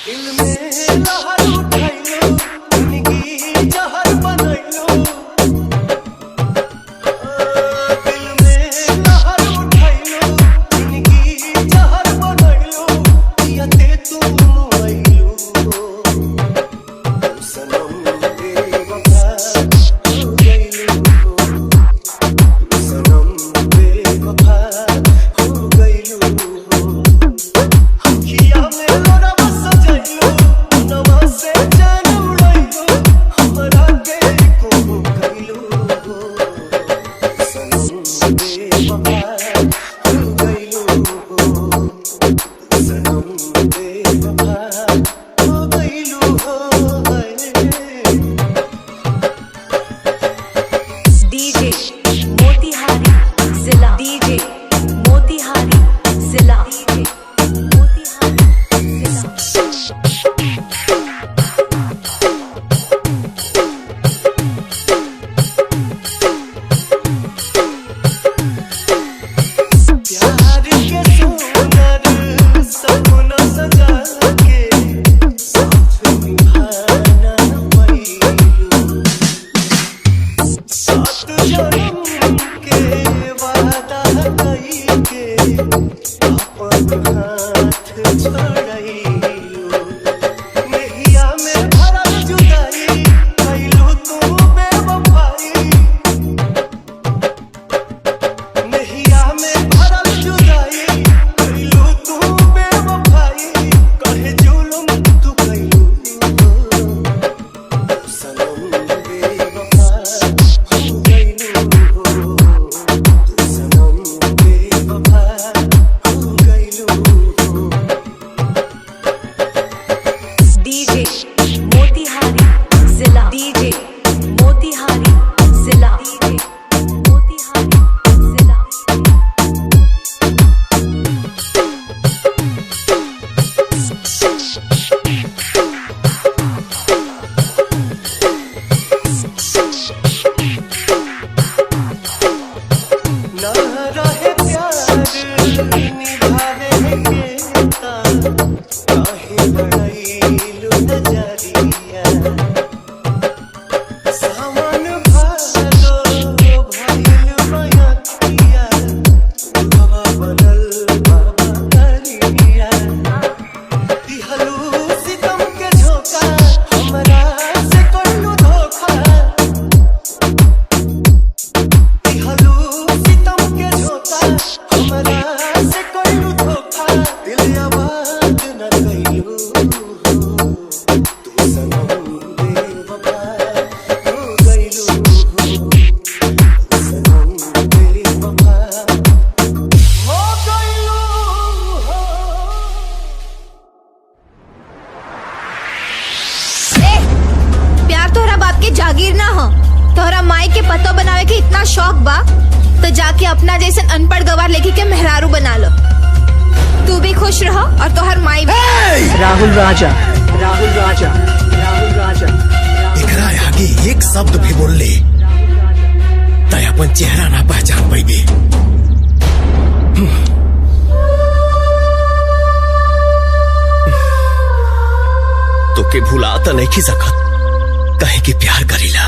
दिल में लहर उठाइलो, जिंदगी जहर बनैलो। दिल में लहर उठाइलो, जिंदगी जहर बनैलो। पियते तू आइलो, सनम बेवफा हो गइलो। सनम बेवफा हो गइलो। अखिया में लोरवा सजैलो, नवा से जान उड़ैलो। हमरा के को कइलो, सनम बेवफा हो गइलो। सनम बेवफा हो गइलो। डीजे मोतिहारी जिला, डीजे मोतिहारी जिला, डीजे मोतिहारी प्यार के सुंदर सपना सजा के साथ निभाना पैलो। सात जन्म के वादा कई के अपन हाथ छोड़ैलो। नैया में भरल जुदाई कैलो तू बेवफाई। नैया में भरल जुदाई कैलो तू बेवफाई। कहे जुल्म तू कैलो, सनम बेवफा हो गइलो। सनम बेवफा हो गइलो। डीजे मोतिहारी जिला, डीजे मोतिहारी जिला, डीजे मोतिहारी जिला। ना रहे प्यार निभावे के ता, काहे लड़ाइलो नजरिया। सावन भादो भइल बयखिया, बाबा बनल बाबा करिया। दिहलू सितम के झोंका, हमरा से कइलू धोखा। दिहलू सितम के झोंका, हमरा से कइलू धोखा। दिल आबाद न कइलू, तू सनम बेवफा हो गइलू। सनम बेवफा हो गइलू। प्यार तोहरा बाप के जागीर ना हो। तोहरा माई के पतो बनावे के इतना शौक बा तो जाके अपना जैसे अनपढ़ गवार लेके के मेहरारू बना लो। तू भी खुश रहो और तोहर माई भी। राहुल राजा, राहुल राजा, राहुल राजा। एकरा आगे एक शब्द भी बोल ले तय अपन चेहरा ना पहचान पैबे। तो के भुला तो नहीं की सकत, कहे कि प्यार करीला।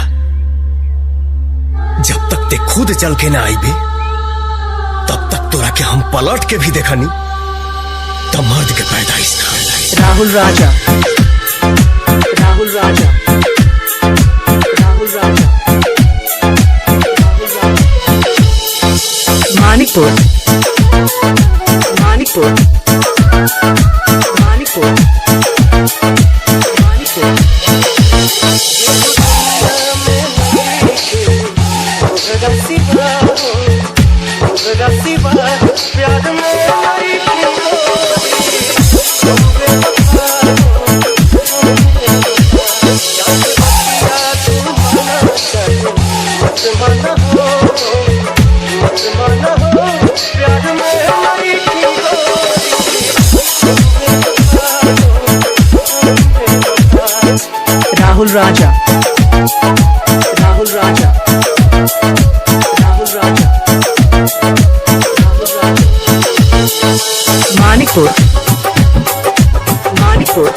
जब तक ते खुद चल के ना आईबे तब तक तोरा के हम पलट के भी देखनी तब मर्द के पैदाइश ना। राहुल राजा, राहुल राजा, राहुल राजा, राहुल राजा। मानिकपुर, मानिकपुर, मानिकपुर, मानिकपुर। प्यार में आई राहुल राजा, राहुल राजा, राहुल राजा, राहुल राजा। मानिकपुर, मानिकपुर।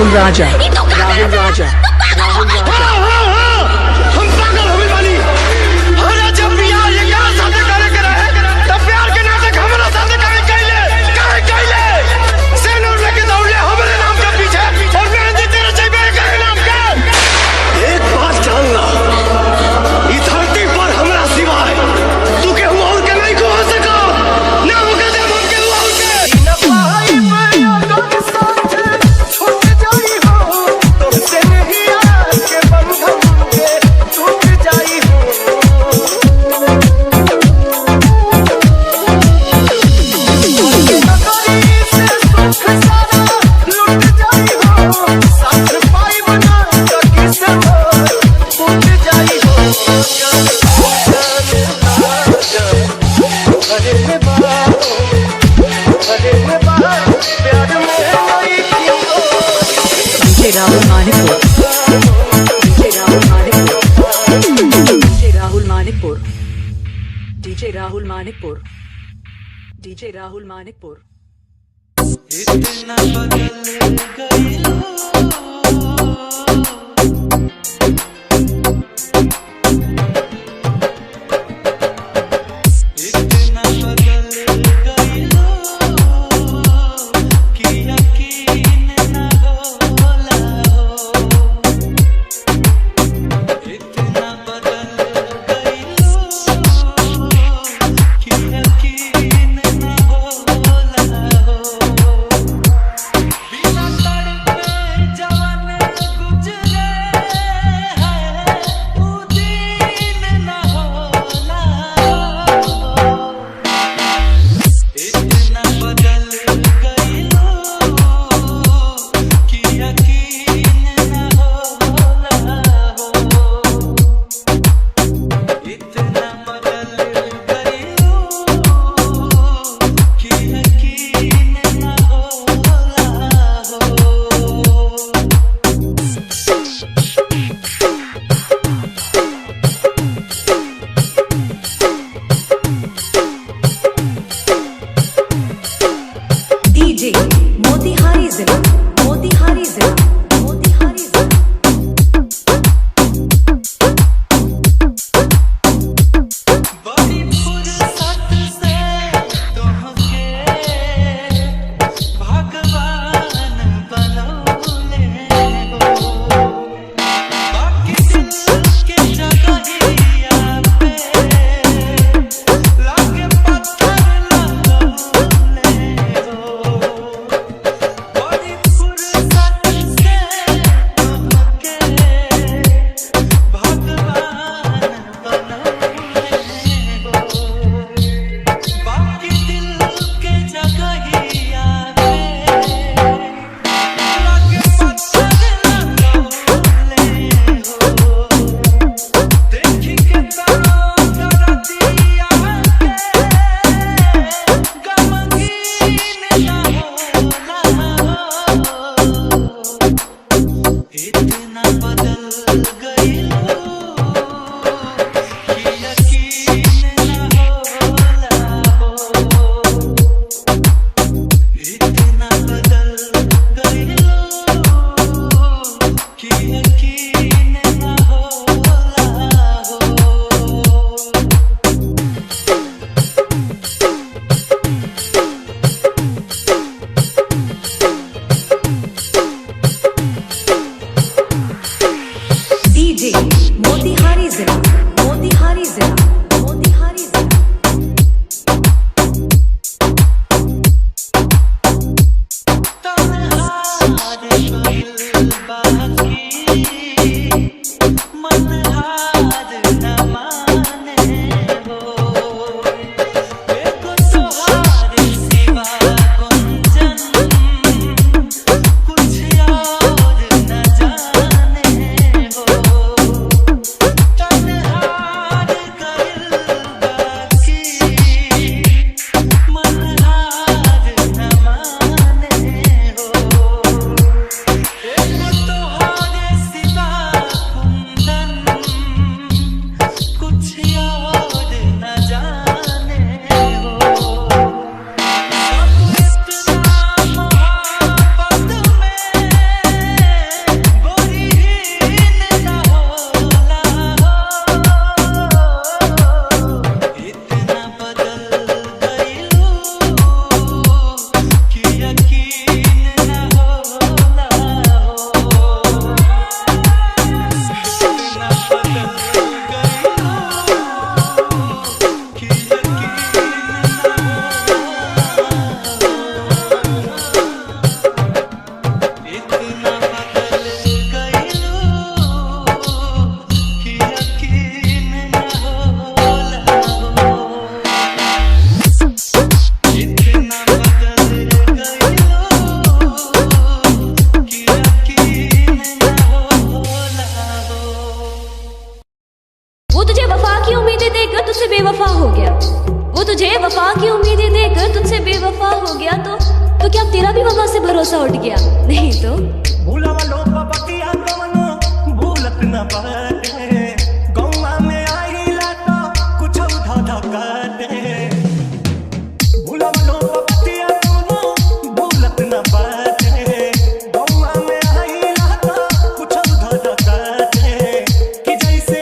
राहुल राजा राहुल राजा राहुल राजा हम पागल हो गइल बानी। हमरा जब बियाह ये क्या साथे करे के रहे तब प्यार के नाटक हमरा साथे काहे कइले सेनूर लेके दौड़ले हमरे नाम के पीछे और मेहंदी तेरे जेबे करे नाम के। एक बात जान ला, ई धरती पर हमरा सिवाय तू केहू और के नहीं को हो सको ना होके दे हम केहू और के। न पाई मैं अगर साथ छूट जाई हो तुमसे नहीं आके बंधन के टूट जाई हो। नगरी से सुख सारा लुट जाई हो साथ पाई बना टकी से मोर फूट जाई हो। अरे में बात प्यार में आई क्यों DJ Rahul Manikpur DJ Rahul Manikpur DJ Rahul Manikpur DJ Rahul Manikpur DJ Rahul Manikpur इतना बदल गई हो। इतना बदल गई हो कि यकीन न होला हो। इतना बदल गई हो कि यकीन न होला हो। बिना तड़पे जवान गुजरे हैं वो दिन न होला हो। इतना बदल गई हो कि यकीन न होला हो। इतना बदल गई हो कि यकीन न होला डीजे मोतिहारी जिला मोतिहारी जिला मोतिहारी जिला बड़ी फुर्सत से तुमके भगवान बनौले हो। बाकी दिल के जगहिया पे लागे पत्थर लगौले हो। बड़ी फुर्सत से गया, नहीं तो। भूलवा लो पपतिया कवनो भूलत न बाटे, गौवा में आइला तो कुछ उठा धकाटे। भूलवा लो पपतिया कवनो भूलत न बाटे, गौवा में आइला तो कुछ उठा धकाटे। कि जैसे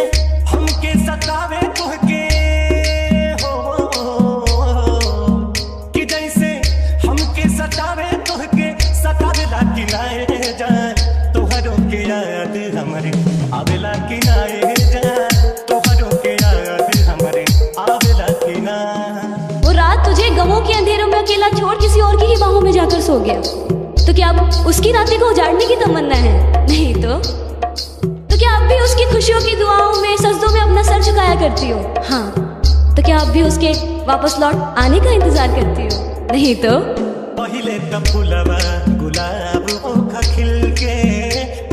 हमके सतावे तुहके हो, कि जैसे हमके सतावे तुहके सतावेला कि नाए जान, तोहरो के याद हमरे आवेला कि नाए जान, तोहरो के याद हमरे आवेला कि ना। वो रात तुझे गमों के अंधेरों में अकेला छोड़ किसी और की ही बाहों में जाकर सो गया, तो क्या अब उसकी रातें को उजाड़ने की तमन्ना है, नहीं तो। तो क्या अब भी उसकी खुशियों की दुआओं में सजदों में अपना सर झुकाया करती हो, हाँ। तो क्या अब भी उसके वापस लौट आने का इंतजार करती हो, नहीं तो। पहिले त फुलवा गुलाब ओखा खिल के,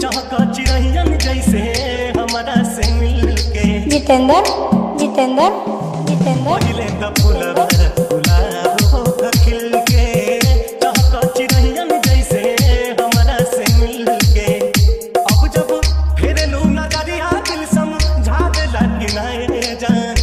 चहका चिड़ैयन जैसे हमारा से मिल के। जितेंद्र जितेंद्र जितेंद्र पहिले त फुलवा गुलाब ओखा खिल के, चहका चिड़ैयन जैसे हमारा से मिल के। अब जब फेरेलू नजरिया दिल समझावेला कि नाए जान,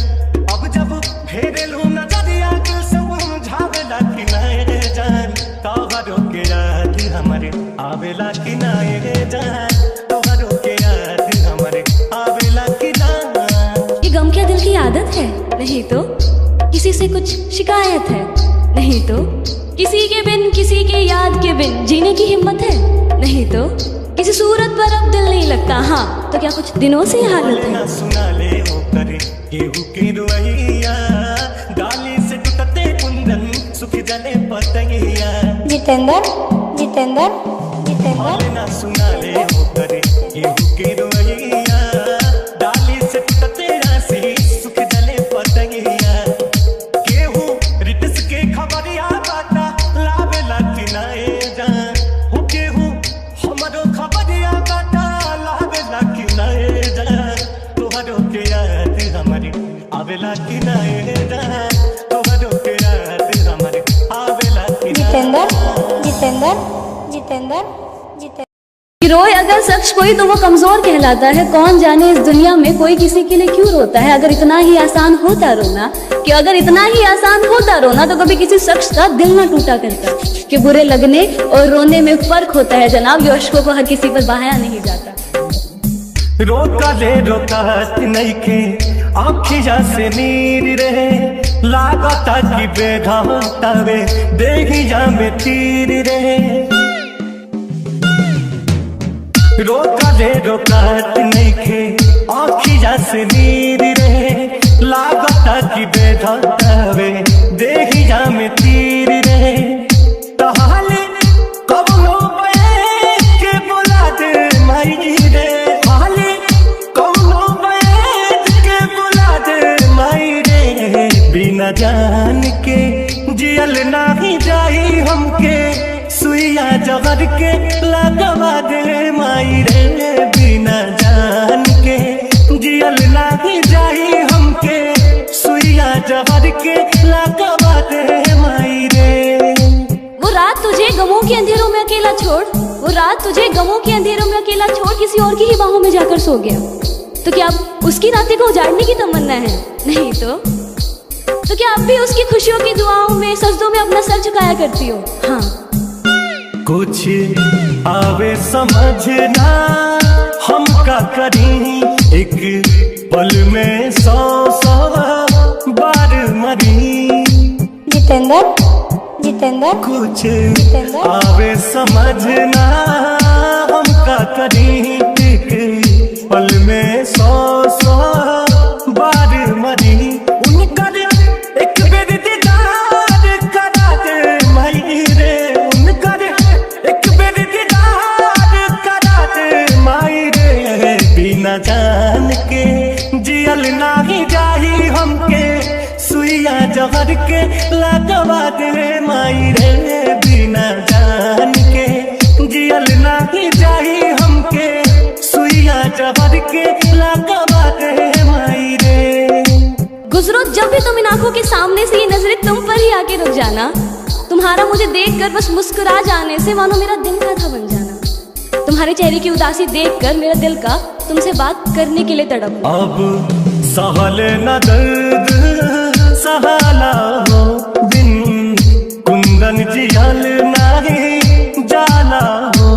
अब जब फेरेलू नजरिया दिल समझावेला कि नाए जान, तोहरो के याद हमरे आवेला कि नाए जान, तोहरो के याद हमरे आवेला कि ना। ये गम क्या दिल की आदत है, नहीं तो। किसी से कुछ शिकायत है, नहीं तो। किसी के बिन किसी के याद के बिन जीने की हिम्मत है, नहीं तो। किसी सूरत पर अब दिल नहीं लगता, हाँ। तो क्या कुछ दिनों से ये हालत है। ना सुना ले वो करे केहू के रुइया, डाली से टूटते कुंदन सुख जले पतंगिया। जितेंद्र जितेंद्र जितेंद्र ना सुना ले वो करे केहू के रुइया, डाली से टूटते राशि सुख जले पतंगिया। केहू रिटस के खबरिया बाटा लावेला कि नाए जान, हो केहू हमरो खबरिया बाटा लावेला कि नाए जान, तोहरो के याद हमरे आवेला कि नाए जान, तोहरो के याद हमरे आवेला कि ना। जितेंद्र जितेंद्र जितेंद्र जितेंद्र कि रोए अगर शख्स कोई तो वो कमजोर कहलाता है। कौन जाने इस दुनिया में कोई किसी के लिए क्यों रोता है। अगर इतना ही आसान होता रोना, कि अगर इतना ही आसान होता रोना, तो कभी किसी शख्स का दिल ना टूटा करता। कि बुरे लगने और रोने में फर्क होता है जनाब, ये अश्कों को हर किसी पर बहाया नहीं जाता। रोका ले रोकात नइखे आँखिया से नीर रहे, लागता कि बेघातावे देहिया में तीर रहे। रोका ले रोकात नइखे आँखिया से नीर रहे, लागता कि बेघातावे देहिया में तीर रहे। तहाले कबनो बैठ के बुला दे माई रे, हाले कबनो बैठ के बुला दे माई रे। बिना जान के जियल नाही जाई हमके, सुइया जहर के लगवा दे माई रे। बिना जान के जियल नाही जाई हमके, सुइया जहर के लगवा दे माई रे। वो रात तुझे गमों के अंधेरों में अकेला छोड़, वो रात तुझे गमों के अंधेरों में अकेला छोड़ किसी और की ही बाहों में जाकर सो गया, तो क्या अब उसकी रातें को उजाड़ने की तमन्ना है, नहीं तो। तो क्या अब भी उसकी खुशियों की दुआओं में सजदों में अपना सर झुकाया करती हो, हाँ। कुछ आवे समझना हम का करी, एक पल में 100 बार मरी। जितेंद्र जितेंद्र कुछ जितेंद्र आवे समझना हम का करी, एक पल में 100 बार मरी। उनका एक बेर दीदार करा दे माई रे, उनका एक बेर दीदार करा दे माई रे। बिना जान के जियल नाही जाही हमके, सुइया जहर के लगवा दे माई रे। बिना जान के जियल नाही जाही हमके, सुइया जहर के लगवा दे माई रे। गुजरो जब भी तुम इन आंखों के सामने से, ये नजरें तुम पर ही आके रुक जाना, तुम्हारा मुझे देखकर बस मुस्कुरा जाने से मानो मेरा दिल का था बन जाना। तुम्हारे चेहरे की उदासी देखकर मेरा दिल का तुमसे बात करने के लिए तड़प। अब सहल न दर्द सहाला हो बिन कुंदन जियल नहीं जाला हो।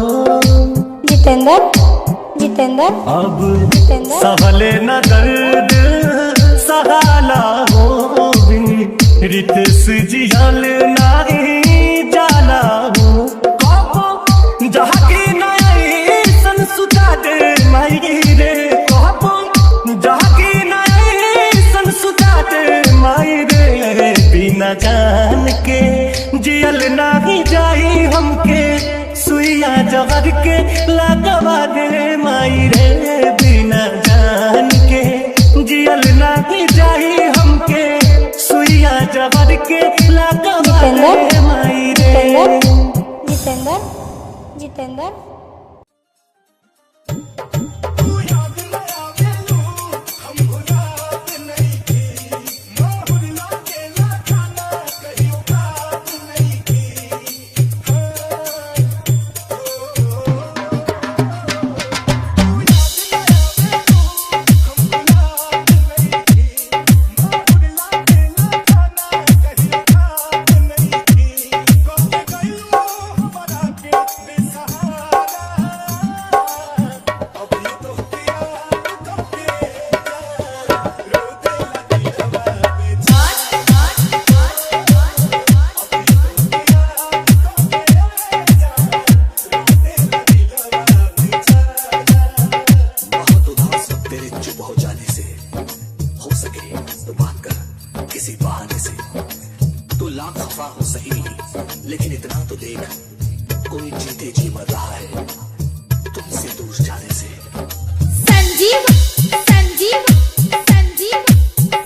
जितेंद्र जितेंद्र अब सहल न दर्द सहाला हो बिन रितेश जियल नहीं जाला हो। जहाँ की नई सन सुता दे माई रे कहबो जहाँ की नई सन सुता दे माई रे। बिना जान के जियल नहीं जाई हमके सुइया जहर के लगवा दे माई रे। बिना जान के जियल नहीं जाई हमके सुइया जहर के लगवा दे माई रे। जितेंद्र जितेंद्र लेकिन इतना तो देख कोई जीते जी मर रहा है तुमसे दूर जाने से। Sanjeev Sanjeev Sanjeev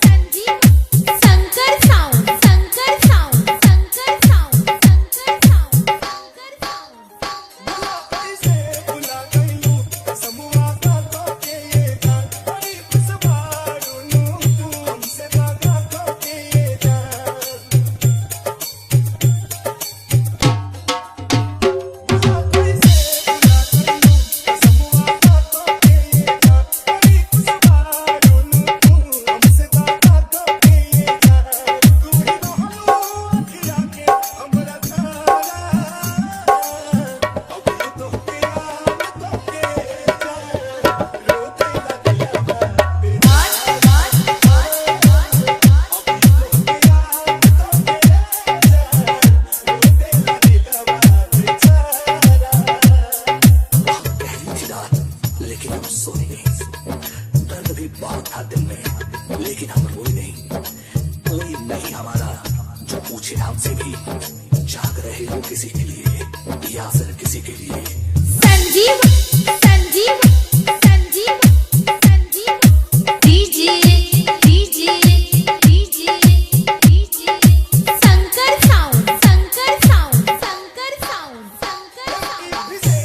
Sanjeev Shankar sound Shankar sound Shankar sound Shankar sound Shankar sound. से बुला गईलू समुआ का तो के ये जान बड़ी खुशबारू तू हमसे भागा तो के ये जान। लेकिन हम सोए नहीं, दर्द भी बहुत था दिल में, लेकिन हम रोए नहीं। कोई नहीं हमारा जो पूछे हमसे भी जाग रहे हो किसी के लिए या फिर किसी के लिए। Sanjeev Sanjeev Sanjeev Sanjeev DJ DJ DJ DJ Shankar sound Shankar sound Shankar sound Shankar sound. से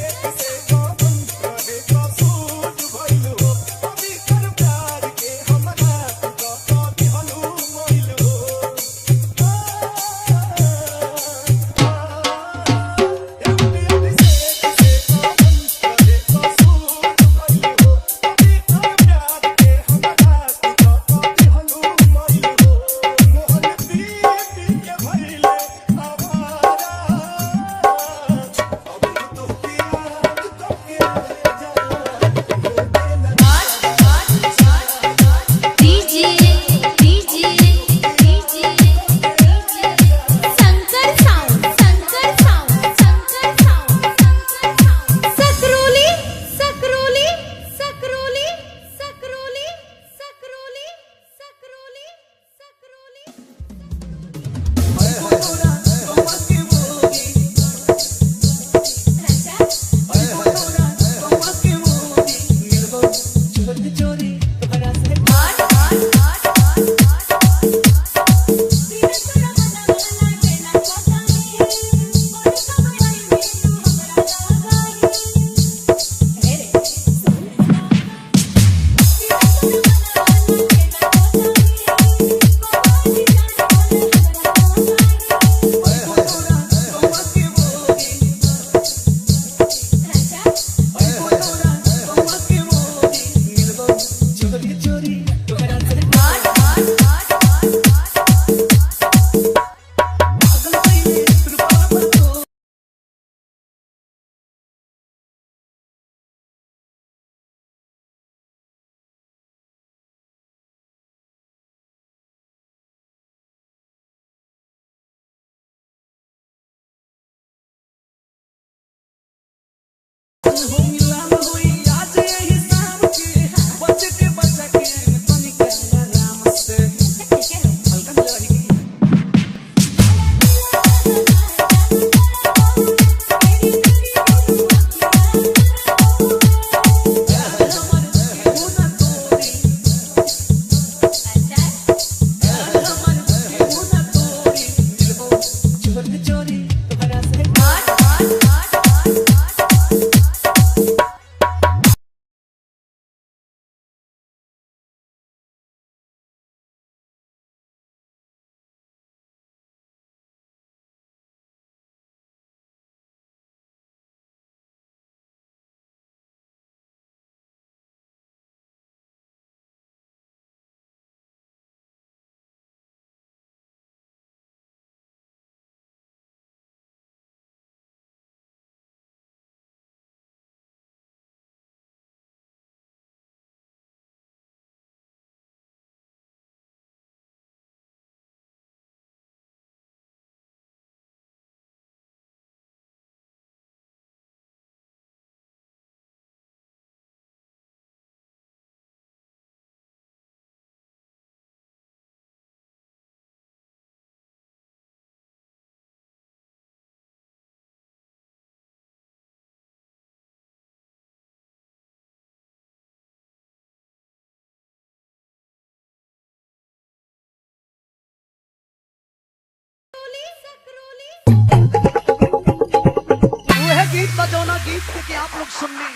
वह गीत बजौना गीत के आप लोग सुन ली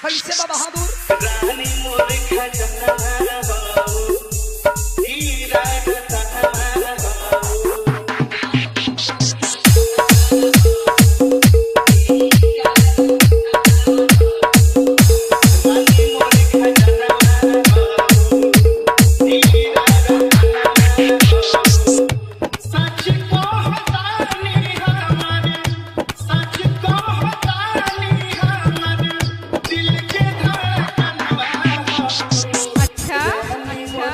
कैसे बा बहादुर रानी मोर खजना बाबू हीरा रतना अच्छा अच्छा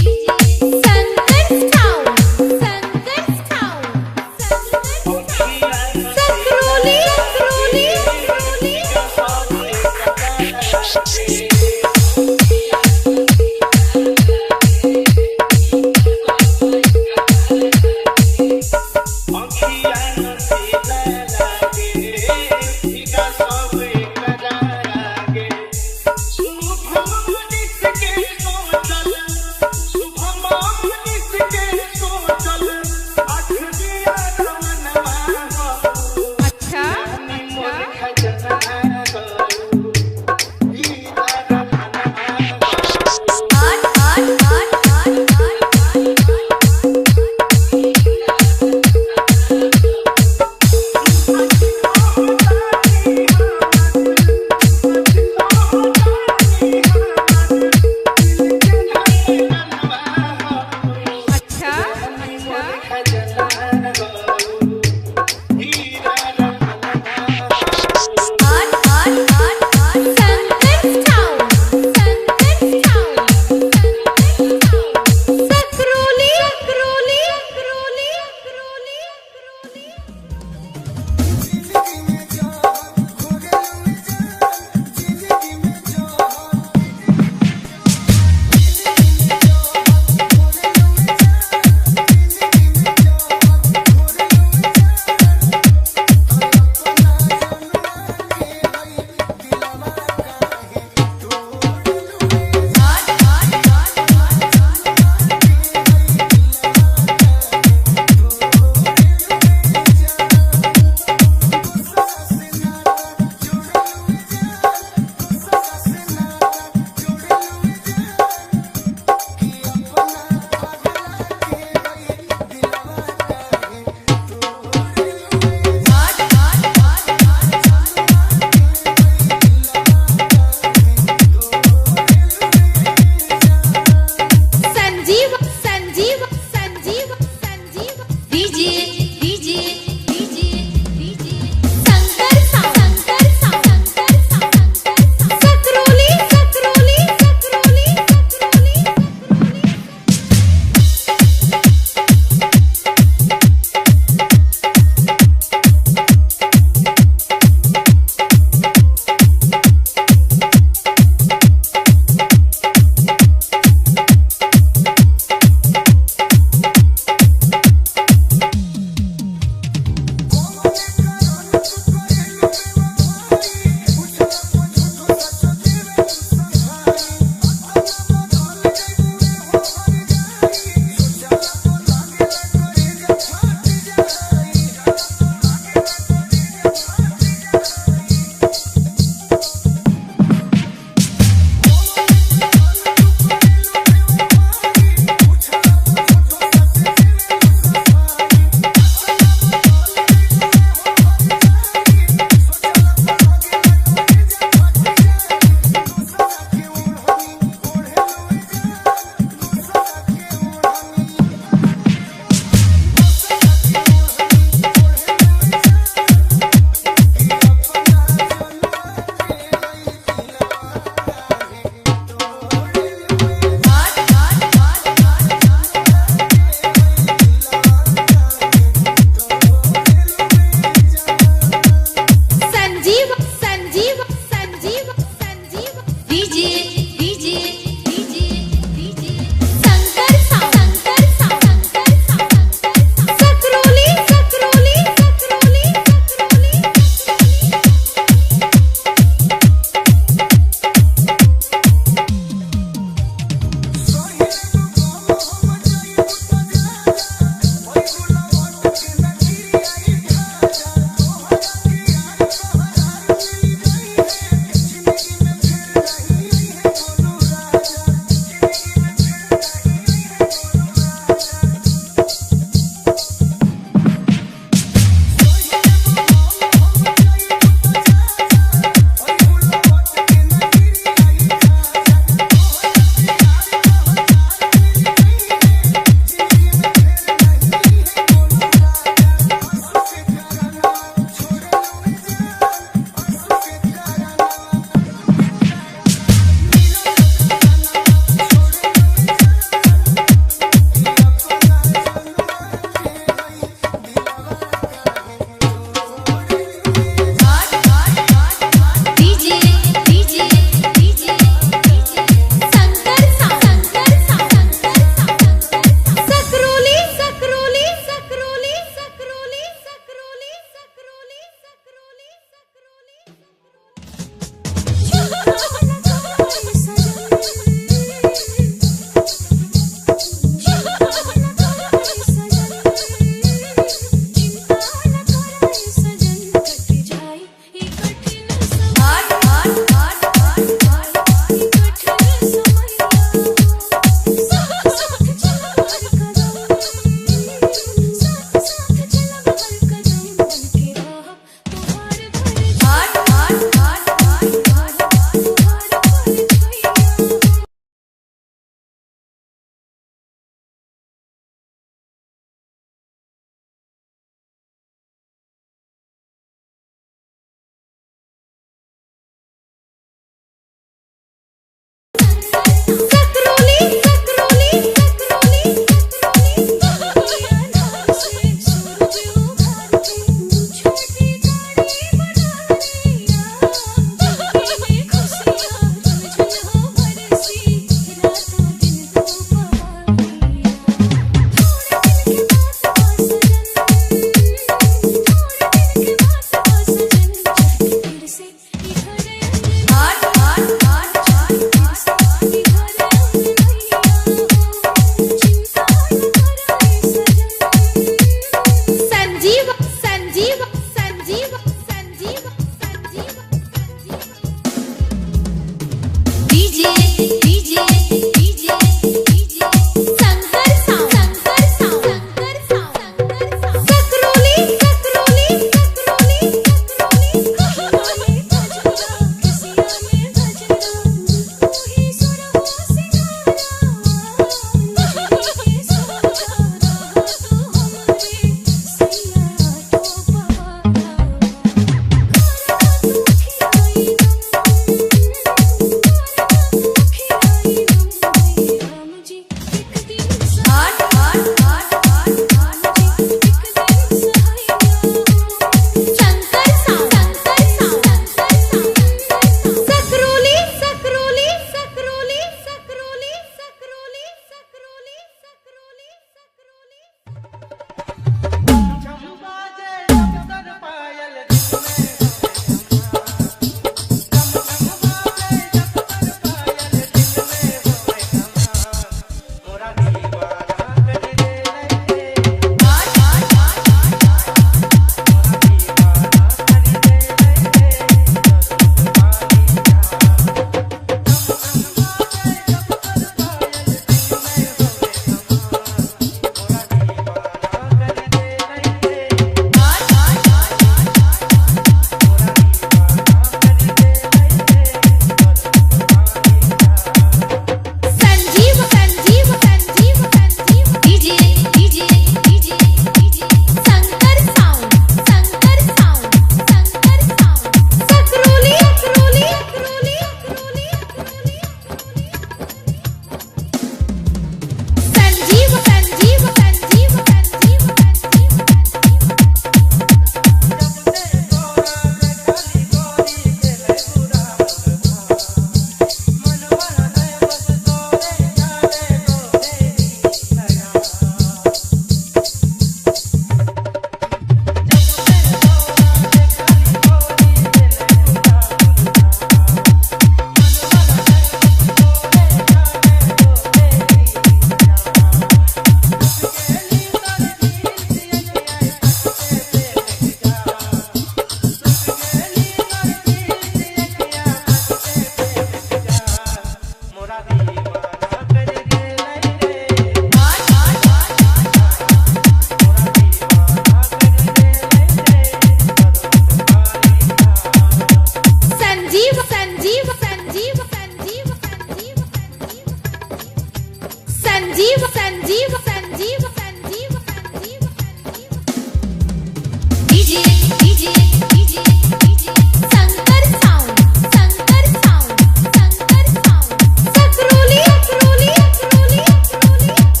DJ DJ DJ Shankar sound Shankar sound Shankar sound Sakroli Sakroli Sakroli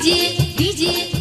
DJ